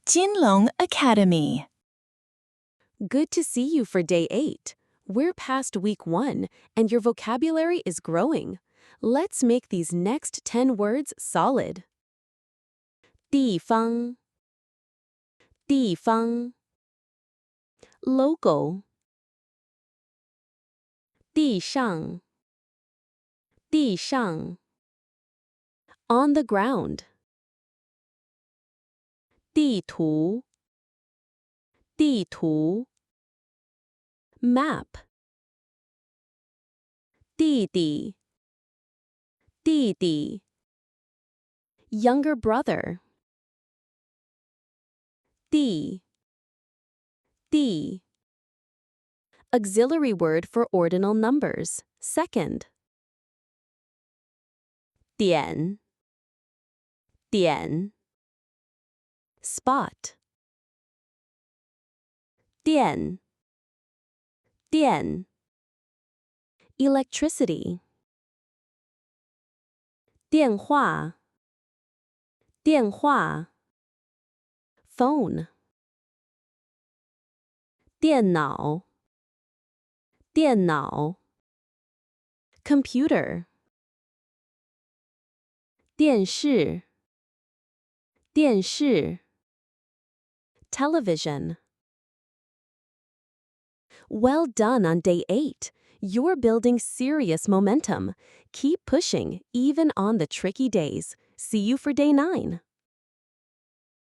Jinlong Academy. Good to see you for day 8. We're past week 1, and your vocabulary is growing. Let's make these next 10 words solid. 地方 地方 local 地上地上 on the ground 地图地图 map 弟弟弟弟 younger brother 弟弟 auxiliary word for ordinal numbers, second 点点 spot 电电 electricity 电话电话 phone 电脑电脑 computer 电视电视 television. Well done on day 8. You're building serious momentum. Keep pushing, even on the tricky days. See you for day 9.